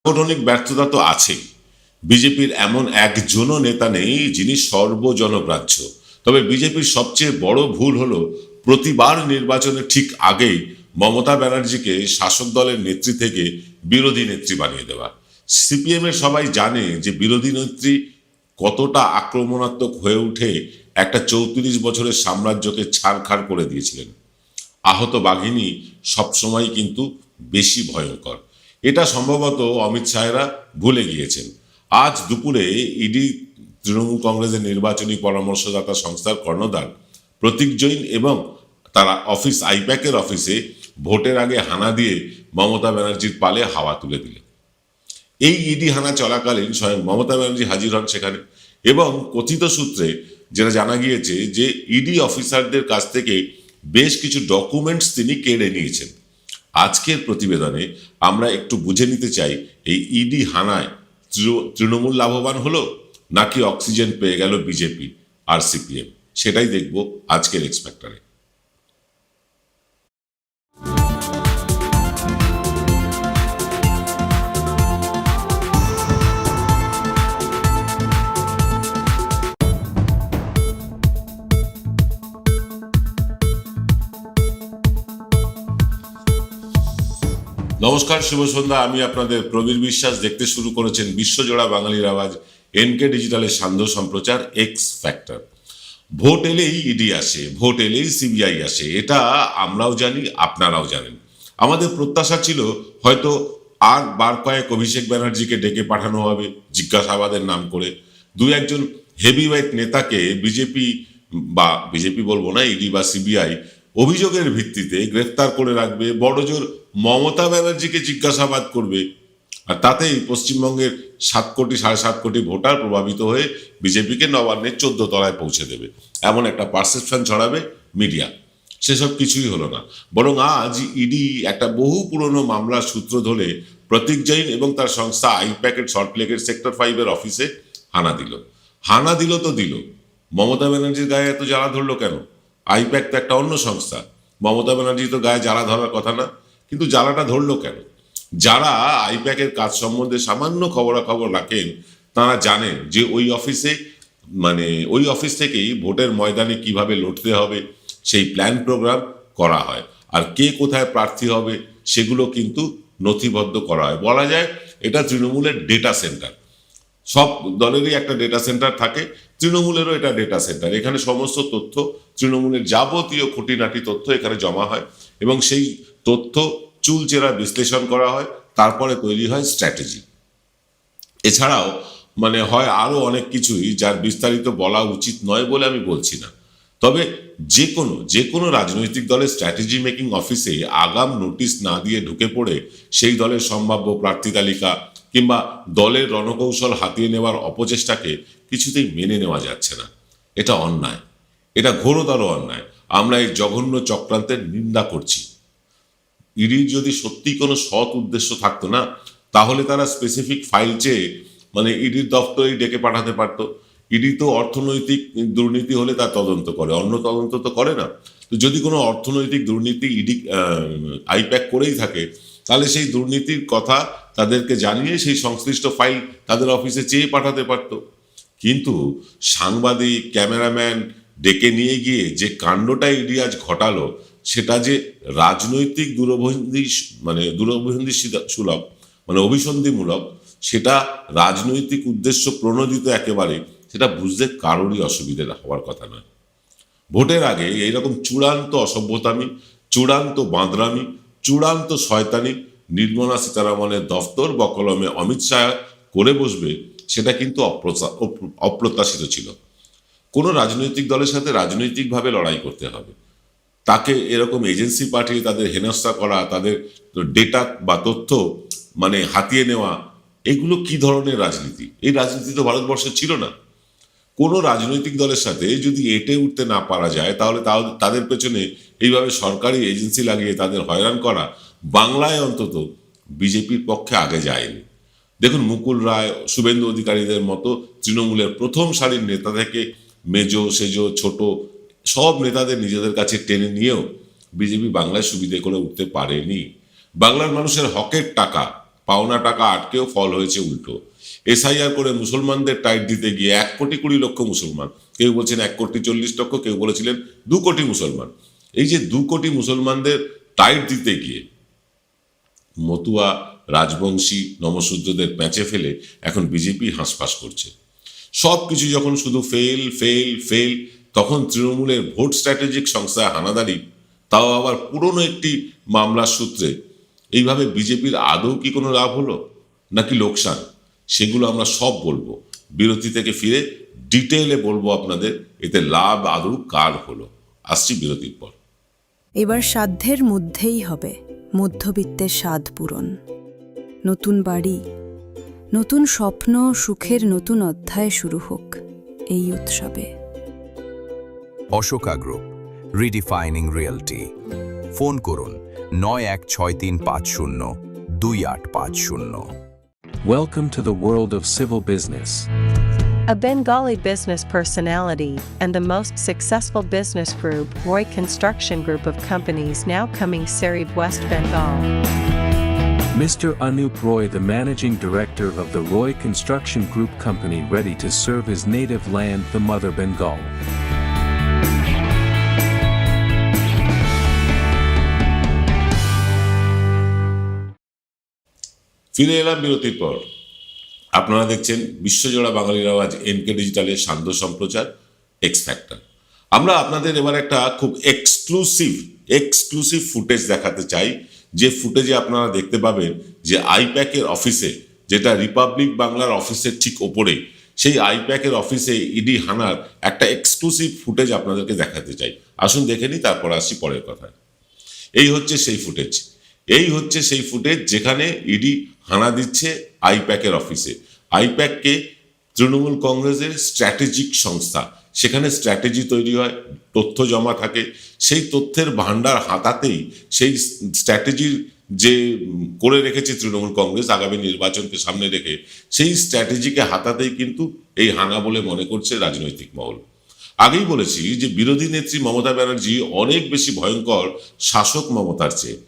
সাংগঠনিক ব্যর্থতা তো আছেই। বিজেপির এমন একজনও নেতা নেই যিনি সর্বজনগ্রাহ্য। তবে বিজেপির সবচেয়ে বড় ভুল হলো প্রতিবার নির্বাচনের ঠিক আগেই মমতা ব্যানার্জিকে শাসক দলের নেত্রী থেকে বিরোধী নেত্রী বানিয়ে দেওয়া। সিপিএম এর সবাই জানে যে বিরোধী নেত্রী কতটা আক্রমণাত্মক হয়ে উঠে একটা 34 বছরের সাম্রাজ্যকে ছাড়খাড় করে দিয়েছিলেন। আহত বাঘিনী সবসময় কিন্তু বেশি ভয়ঙ্কর। এটা সম্ভবত অমিত শাহরা ভুলে গিয়েছেন। আজ দুপুরে ইডি তৃণমূল কংগ্রেসের নির্বাচনী পরামর্শদাতা সংস্থার কর্ণধার প্রতীক জৈন এবং তারা অফিস আইপ্যাকের অফিসে ভোটের আগে হানা দিয়ে মমতা ব্যানার্জির পালে হাওয়া তুলে দিলেন। এই ইডি হানা চলাকালীন স্বয়ং মমতা ব্যানার্জি হাজির হন সেখানে, এবং কথিত সূত্রে যেটা জানা গিয়েছে যে ইডি অফিসারদের কাছ থেকে বেশ কিছু ডকুমেন্টস তিনি কেড়ে নিয়েছেন। আজকের প্রতিবেদনে আমরা একটু বুঝে নিতে চাই এই ইডি হানায় তৃণমূল লাভবান হলো নাকি অক্সিজেন পেয়ে গেল বিজেপি আর সিপিএম। সেটাই দেখব আজকের এক্স ফ্যাক্টরে। নমস্কার, শুভ সন্ধ্যা। আমি আপনাদের প্রবীর বিশ্বাস। দেখতে শুরু করেছেন বিশ্বজোড়া বাঙালির আওয়াজ এনকে ডিজিটালের সান্ধ্য সম্প্রচার এক্স ফ্যাক্টর। ভোট এলেই ইডি আসে, ভোট এলেই সিবিআই আসে, এটা আমরাও জানি, আপনারাও জানেন। আমাদের প্রত্যাশা ছিল হয়তো আর বার কয়েক অভিষেক ব্যানার্জিকে ডেকে পাঠানো হবে জিজ্ঞাসাবাদের নাম করে। দু একজন হেভিওয়েট নেতাকে বিজেপি বলবো না, ইডি বা সিবিআই অভিযোগের ভিত্তিতে গ্রেফতার করে রাখবে, বড়জোর মমতা ব্যানার্জিকে জিজ্ঞাসাবাদ করবে, আর তাতেই পশ্চিমবঙ্গের 7 কোটি 7.5 কোটি ভোটার প্রভাবিত হয়ে বিজেপিকে নবান্নের 14 তলায় পৌঁছে দেবে, এমন একটা পারসেপশন ছড়াবে মিডিয়া। সেসব কিছুই হলো না, বরং আজ ইডি একটা বহু পুরনো মামলার সূত্র ধরে প্রতীক জৈন এবং তার সংস্থা আইপ্যাকের সল্টলেকের সেক্টর 5 অফিসে হানা দিল তো দিল। মমতা ব্যানার্জির গায়ে এত জ্বালা ধরলো কেন? আইপ্যাক তো একটা অন্য সংস্থা, মমতা ব্যানার্জি তো গায়ে জ্বালা ধরার কথা না, কিন্তু জ্বালাটা ধরলো কেন? যারা আইপ্যাকের কাজ সম্বন্ধে সামান্য খবরাখবর রাখেন তারা জানেন যে ওই অফিস থেকেই ভোটের ময়দানে কিভাবে লড়তে হবে সেই প্ল্যান প্রোগ্রাম করা হয়, আর কে কোথায় প্রার্থী হবে সেগুলো কিন্তু নথিবদ্ধ করা হয়। বলা যায় এটা তৃণমূলের ডেটা সেন্টার। সব দলেরই একটা ডেটা সেন্টার থাকে, তৃণমূলেরও এটা ডেটা সেন্টার। এখানে সমস্ত তথ্য, তৃণমূলের যাবতীয় খুঁটিনাটি তথ্য এখানে জমা হয় এবং সেই তথ্য চুলচেরা বিশ্লেষণ করা হয়, তারপরে তৈরি হয় স্ট্র্যাটেজি। এছাড়াও হয় আরো অনেক কিছুই যার বিস্তারিত বলা উচিত নয় বলে আমি বলছি না। তবে যে কোনো রাজনৈতিক দলের স্ট্র্যাটেজি মেকিং অফিসে আগাম নোটিশ না দিয়ে ঢুকে পড়ে সেই দলের সম্ভাব্য প্রার্থী তালিকা কিংবা দলের রণকৌশল হাতিয়ে নেওয়ার অপচেষ্টাকে কিছুতেই মেনে নেওয়া যাচ্ছে না। এটা অন্যায়, এটা ঘোরতর অন্যায়। আমরা এই জঘন্য চক্রান্তের নিন্দা করছি। ইডির যদি সত্যি কোনো সৎ উদ্দেশ্য থাকতো না, তাহলে তারা স্পেসিফিক ফাইল চেয়ে ইডির দপ্তরেই ডেকে পাঠাতে পারতো। ইডি তো অর্থনৈতিক দুর্নীতি হলে তার তদন্ত করে, অন্য তদন্ত তো করে না। তো যদি কোনো অর্থনৈতিক দুর্নীতি ইডি আইপ্যাক করেই থাকে, তাহলে সেই দুর্নীতির কথা তাদেরকে জানিয়ে সেই সংশ্লিষ্ট ফাইল তাদের অফিসে চেয়ে পাঠাতে পারত। কিন্তু সাংবাদিক, ক্যামেরাম্যান ডেকে নিয়ে গিয়ে যে কাণ্ডটা ইডি আজ ঘটালো, সেটা যে রাজনৈতিক অভিসন্ধিমূলক, সেটা রাজনৈতিক উদ্দেশ্য প্রণোদিত একেবারে, সেটা বুঝতে কারোরই অসুবিধে হওয়ার কথা নয়। ভোটের আগে এইরকম চূড়ান্ত অসভ্যতামি, চূড়ান্ত বাঁদরামি, চূড়ান্ত শয়তানি নির্মলা সীতারামনের দফতর বা কলমে অমিত শাহ করে বসবে, সেটা কিন্তু অপ্রত্যাশিত ছিল। কোনো রাজনৈতিক দলের সাথে রাজনৈতিকভাবে লড়াই করতে হবে, তাকে এরকম এজেন্সি পাঠিয়ে তাদের হেনস্থা করা, তাদের ডেটা বা তথ্য হাতিয়ে নেওয়া, এগুলো কি ধরনের রাজনীতি? এই রাজনীতি তো ভারতবর্ষে ছিল না। কোনো রাজনৈতিক দলের সাথে যদি এঁটে উঠতে না পারা যায়, তাহলে তাদের পেছনে এইভাবে সরকারি এজেন্সি লাগিয়ে তাদের হয়রান করা বাংলায় অন্তত বিজেপির পক্ষে আগে যায়নি। দেখুন, মুকুল রায়, শুভেন্দু অধিকারীদের মতো তৃণমূলের প্রথম সারির নেতা থেকে মেজো সেজো ছোট সব নেতাদের নিজেদের কাছে টেনে নিয়েও বিজেপি বাংলায় সুবিধে করে উঠতে পারেনি। বাংলার মানুষের হকের টাকা পাওনা টাকা আটকেও ফল হয়েছে উল্টো। এসআইআর করে মুসলমানদের টাইট দিতে গিয়ে 1,20,00,000 মুসলমান, কেউ বলছেন 1,40,00,000, কেউ বলেছিলেন 2 কোটি মুসলমান, এই যে 2 কোটি মুসলমানদের টাইট দিতে গিয়ে মতুয়া, রাজবংশী, নমশূদ্রদের প্যাঁচে ফেলে এখন বিজেপি হাঁসফাঁস করছে। সব কিছু যখন শুধু ফেল ফেল ফেল, তখন তৃণমূলের ভোট স্ট্র্যাটেজিক সংস্থায় হানাদারি, তাও আবার পুরনো একটি মামলার সূত্রে। এইভাবে বিজেপির আদৌ কি কোনো লাভ হলো নাকি লোকসান, সেগুলো আমরা সব বলবো। বিরতি থেকে ফিরে ডিটেইলে বলবো আপনাদের এতে লাভ আদৌ কার হলো। আসছি বিরতির পর। এবার সাধ্যের মধ্যেই হবে মধ্যবিত্তের স্বাদ পূরণ। নতুন বাড়ি, নতুন স্বপ্ন, সুখের নতুন অধ্যায় শুরু হোক এই উৎসবে। Ashoka group, রিডিফাইনিং realty. ফোন করুন 9163502850। Welcome to the world of civil business. A Bengali business personality and the most successful business group, Roy Construction Group of companies, now coming Sarib, West Bengal. Mr. Anup Roy, the managing director of the Roy Construction Group company, ready to serve his native land, the mother Bengal. ফিরে এলাম বিরতির পর। আপনারা দেখছেন বিশ্বজোড়া বাঙালির আওয়াজ NK ডিজিটালের সান্ধ্য সম্প্রচার এক্স ফ্যাক্টর। আমরা আপনাদের এবার একটা খুব এক্সক্লুসিভ ফুটেজ দেখাতে চাই, যে ফুটেজে আপনারা দেখতে পাবেন যে আইপ্যাকের অফিসে, যেটা রিপাবলিক বাংলার অফিসের ঠিক ওপরে, সেই আইপ্যাকের অফিসে ইডি হানার একটা এক্সক্লুসিভ ফুটেজ আপনাদেরকে দেখাতে চাই। আসুন দেখে নিই, তারপর আসি পরের কথায়। এই হচ্ছে সেই ফুটেজ যেখানে ইডি হানা দিচ্ছে আইপ্যাকের অফিসে। আইপ্যাককে তৃণমূল কংগ্রেসের স্ট্র্যাটেজিক সংস্থা, সেখানে স্ট্র্যাটেজি তৈরি হয়, তথ্য জমা থাকে, সেই তথ্যের ভান্ডার হাতাতেই, সেই স্ট্র্যাটেজির যে করে রেখেছে তৃণমূল কংগ্রেস আগামী নির্বাচনকে সামনে রেখে, সেই স্ট্র্যাটেজিকে হাতাতেই কিন্তু এই হানা বলে মনে করছে রাজনৈতিক মহল। আগেই বলেছি যে বিরোধী নেত্রী মমতা ব্যানার্জি অনেক বেশি ভয়ঙ্কর শাসক মমতার চেয়ে।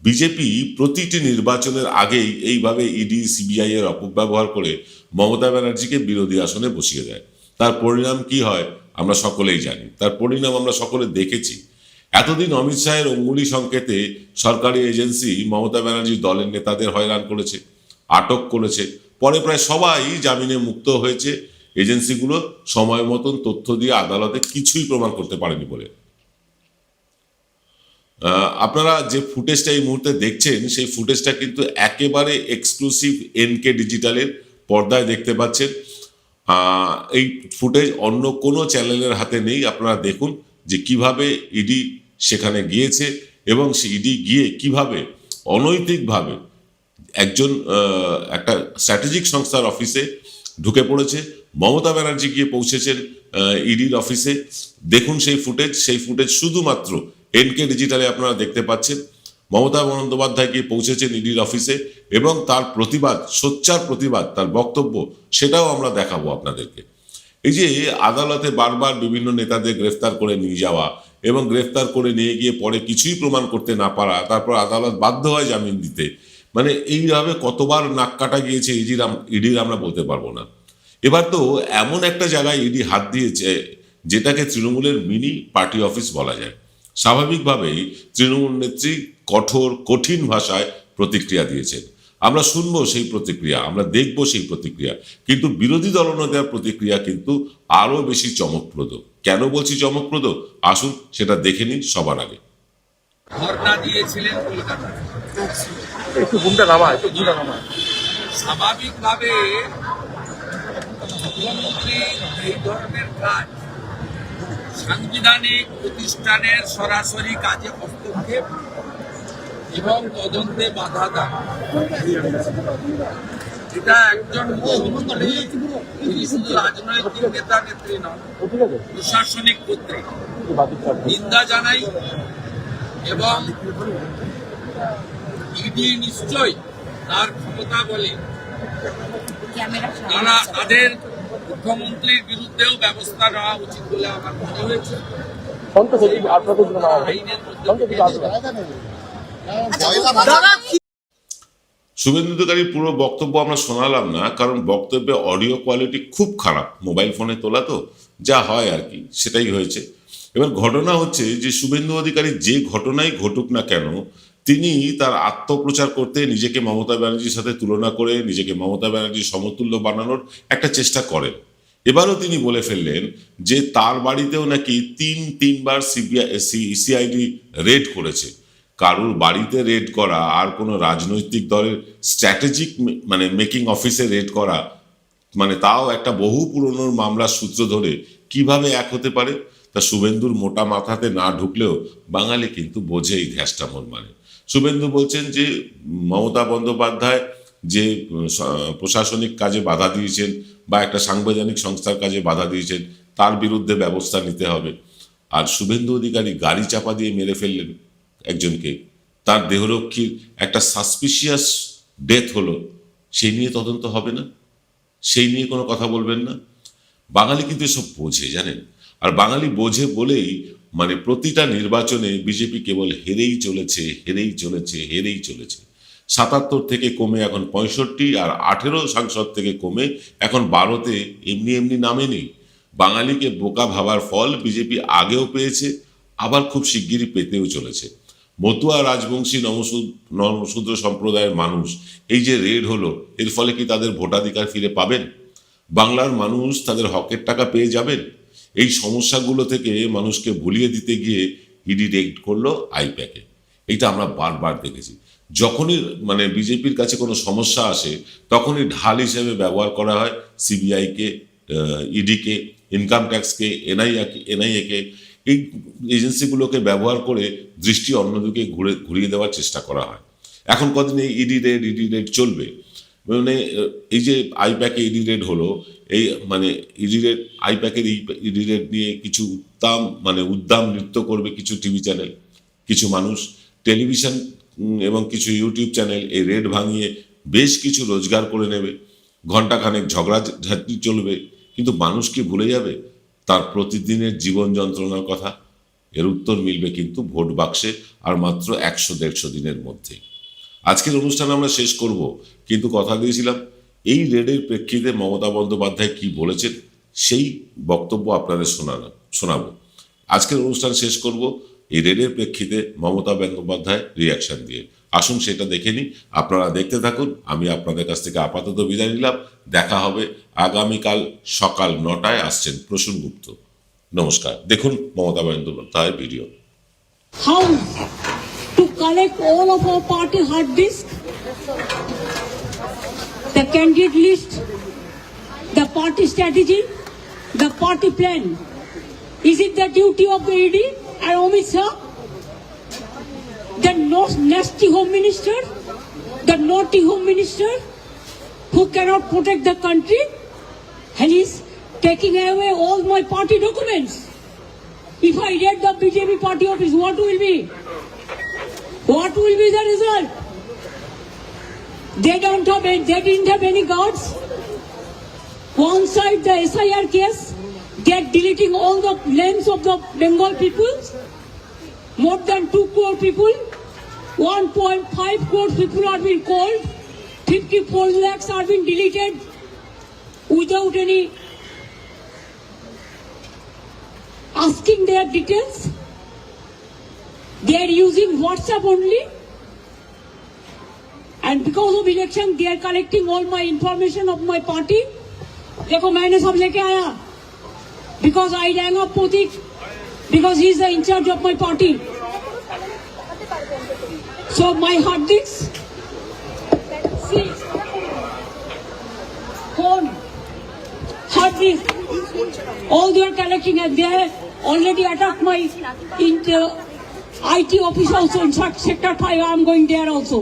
বিজেপি প্রতিটি নির্বাচনের আগেই এইভাবে ইডি সিবিআই এর অপব্যবহার করে মমতা ব্যানার্জিকে বিরোধী আসনে বসিয়ে দেয়। তার পরিণাম কি হয় আমরা সকলেই জানি, তার পরিণাম আমরা সকলে দেখেছি। এতদিন অমিত শাহের অঙ্গুলি সংকেতে সরকারি এজেন্সি মমতা ব্যানার্জির দলের নেতাদের হয়রান করেছে, আটক করেছে, পরে প্রায় সবাই জামিনে মুক্ত হয়েছে, এজেন্সিগুলো সময় মতন তথ্য দিয়ে আদালতে কিছুই প্রমাণ করতে পারেনি বলে। আপনারা যে ফুটেজটা এই মুহূর্তে দেখছেন, সেই ফুটেজটা কিন্তু একেবারে এক্সক্লুসিভ এনকে ডিজিটালের পর্দায় দেখতে পাচ্ছেন। এই ফুটেজ অন্য কোনো চ্যানেলের হাতে নেই। আপনারা দেখুন যে কিভাবে ইডি সেখানে গিয়েছে এবং সে ইডি গিয়ে কিভাবে অনৈতিকভাবে একটা স্ট্র্যাটেজিক সংস্থার অফিসে ঢুকে পড়েছে। মমতা ব্যানার্জি গিয়ে পৌঁছেছেন ইডির অফিসে। দেখুন সেই ফুটেজ শুধুমাত্র এনকে ডিজিটালে আপনারা দেখতে পাচ্ছেন। মমতা বন্দ্যোপাধ্যায় গিয়ে পৌঁছেছেন ইডির অফিসে এবং তার প্রতিবাদ, সোচ্চার প্রতিবাদ, তার বক্তব্য, সেটাও আমরা দেখাবো আপনাদেরকে। এই যে আদালতে বারবার বিভিন্ন নেতাদের গ্রেফতার করে নিয়ে যাওয়া এবং গ্রেফতার করে নিয়ে গিয়ে পরে কিছুই প্রমাণ করতে না পারা, তারপর আদালত বাধ্য হয় জামিন দিতে, মানে এইভাবে কতবার নাক কাটা গিয়েছে ইডির আমরা বলতে পারবো না। এবার তো এমন একটা জায়গায় ইডি হাত দিয়েছে যেটাকে তৃণমূলের মিনি পার্টি অফিস বলা যায়। স্বাভাবিকভাবেই তৃণমূল নেত্রী কঠিন ভাষায় প্রতিক্রিয়া দিয়েছেন। আমরা শুনবো সেই প্রতিক্রিয়া, আমরা দেখবো সেই প্রতিক্রিয়া, কিন্তু বিরোধী দলনেতার প্রতিক্রিয়া কিন্তু আরো বেশি চমকপ্রদ। কেন বলছি চমকপ্রদ, আসুন সেটা দেখে নিন সবার আগে। ধর্ণা দিয়েছিলেন কলকাতা। স্বাভাবিকভাবে মুখ্যমন্ত্রী এই ধরনের কাজ সাংবিধানিক প্রতিষ্ঠানের সরাসরি কাজে হস্তক্ষেপ এবং তদন্তে বাধা দেয়। এটা একজন মুখ্যমন্ত্রী, তিনি শুধু রাজনৈতিক নেতা নেত্রী নন, প্রশাসনিক কর্তৃক নিন্দা জানাই এবং ইডি নিশ্চয়ই তার ক্ষমতা বলে তারা তাদের মুখ্যমন্ত্রীর বিরুদ্ধেও ব্যবস্থা নেওয়া উচিত বলে আমার মনে হয়েছে। শুভেন্দু অধিকারীর পুরো বক্তব্য আমরা শোনালাম না, কারণ বক্তব্যে অডিও কোয়ালিটি খুব খারাপ, মোবাইল ফোনে তোলা তো যা হয় আর কি, সেটাই হয়েছে। এবার ঘটনা হচ্ছে যে শুভেন্দু অধিকারী যে ঘটনাই ঘটুক না কেন, তিনি তার আত্মপ্রচার করতে নিজেকে মমতা ব্যানার্জির সাথে তুলনা করে নিজেকে মমতা ব্যানার্জির সমতুল্য বানানোর একটা চেষ্টা করেন। এবারও তিনি বলে ফেললেন যে তার বাড়িতেও নাকি তিনবার সিআইডি রেড করেছে। কারুর বাড়িতে রেড করা আর কোনো রাজনৈতিক দলের স্ট্র্যাটেজিক মানে মেকিং অফিসে রেড করা, মানে তাও একটা বহু পুরনো মামলার সূত্র ধরে কিভাবে এক হতে পারে, তা শুভেন্দুর মোটা মাথাতে না ঢুকলেও বাঙালি কিন্তু বোঝে এই ধ্যাসটামন। মানে শুভেন্দু বলছেন যে মমতা বন্দ্যোপাধ্যায় যে প্রশাসনিক কাজে বাধা দিয়েছেন বা একটা সাংবিধানিক সংস্থার কাজে বাধা দিয়েছেন তার বিরুদ্ধে ব্যবস্থা নিতে হবে। আর শুভেন্দু অধিকারী গাড়ি চাপা দিয়ে মেরে ফেললেন একজনকে, তার দেহরক্ষীর একটা সাসপিশিয়াস ডেথ হলো, সেই নিয়ে তদন্ত হবে না, সেই নিয়ে কোনো কথা বলবেন না। বাঙালি কিন্তু এসব বোঝে, জানেন। আর বাঙালি বোঝে বলেই মানে প্রতিটা নির্বাচনে বিজেপি কেবল হেরেই চলেছে। ৭৭ থেকে কমে এখন ৬৫, আর ১৮ সাংসদ থেকে কমে এখন ১২তে এমনি নামেনি। বাঙালিকে বোকা ভাবার ফল বিজেপি আগেও পেয়েছে, আবার খুব শিগগিরই পেতেও চলেছে। মতুয়া রাজবংশী নমশূদ্র সম্প্রদায়ের মানুষ এই যে রেড হলো, এর ফলে কি তাদের ভোটাধিকার ফিরে পাবেন? বাংলার মানুষ তাদের হকের টাকা পেয়ে যাবেন? এই সমস্যাগুলো থেকে মানুষকে ভুলিয়ে দিতে গিয়ে ইডি রেড করলো আইপ্যাকে। এইটা আমরা বারবার দেখেছি। যখনই মানে বিজেপির কাছে কোনো সমস্যা আসে তখনই ঢাল হিসেবে ব্যবহার করা হয় সিবিআইকে, ইডিকে, ইনকাম ট্যাক্সকে, এনআইএকে, এই এজেন্সিগুলোকে ব্যবহার করে দৃষ্টি অন্যদিকে ঘুরিয়ে দেওয়ার চেষ্টা করা হয়। এখন কদিন এই ইডি রেড চলবে। মানে এই যে আইপ্যাকে ইডি রেড হলো, এই মানে আইপ্যাকের ইডি রেড নিয়ে কিছু উদ্দাম নৃত্য করবে কিছু টিভি চ্যানেল, কিছু মানুষ, টেলিভিশন এবং কিছু ইউটিউব চ্যানেল এই রেড ভাঙিয়ে বেশ কিছু রোজগার করে নেবে, ঘণ্টাখানেক ঝগড়াঝাটি চলবে, কিন্তু মানুষ কি ভুলে যাবে তার প্রতিদিনের জীবন যন্ত্রণার কথা? এর উত্তর মিলবে কিন্তু ভোট বাক্সে, আর মাত্র ১০০-১৫০ দিনের মধ্যেই। আজকের অনুষ্ঠান আমরা শেষ করব, কিন্তু কথা দিয়েছিলাম এই রেডের প্রেক্ষিতে মমতা বন্দ্যোপাধ্যায় কি বলেছেন সেই বক্তব্য আপনাদের শোনাবো। আজকের অনুষ্ঠান শেষ করব এই রেডের প্রেক্ষিতে মমতা বন্দ্যোপাধ্যায় রিয়াকশন দিয়ে। আসুন সেটা দেখে নিই, আপনারা দেখতে থাকুন। আমি আপনাদের কাছ থেকে আপাতত বিদায় নিলাম। দেখা হবে আগামীকাল সকাল ৯টায়। আসছেন প্রসূন গুপ্ত। নমস্কার। দেখুন মমতা বন্দ্যোপাধ্যায়ের video. How to collect all of our party hard disk, the candidate list, the party strategy, the party plan. Is it the duty of the ED and Amit Shah, the nasty home minister, the naughty home minister who cannot protect the country, and he's taking away all my party documents? If I raid the BJP party office, what will be? What will be the result? They didn't have any guards. One side the SIR case, they're deleting all the names of the Bengal people. More than 2 crore people, 1.5 crore people are being called, 54 lakhs are being deleted without any asking their details. They are using WhatsApp only, and because of election they are collecting all my information of my party. देखो मैंने सब लेके आया, because I rang up Pratik, because he is the in charge of my party. So my hard disk, see, phone, hard disk, all they are collecting, and they have already attacked my IT office also. In fact, Sector 5, I am going there also.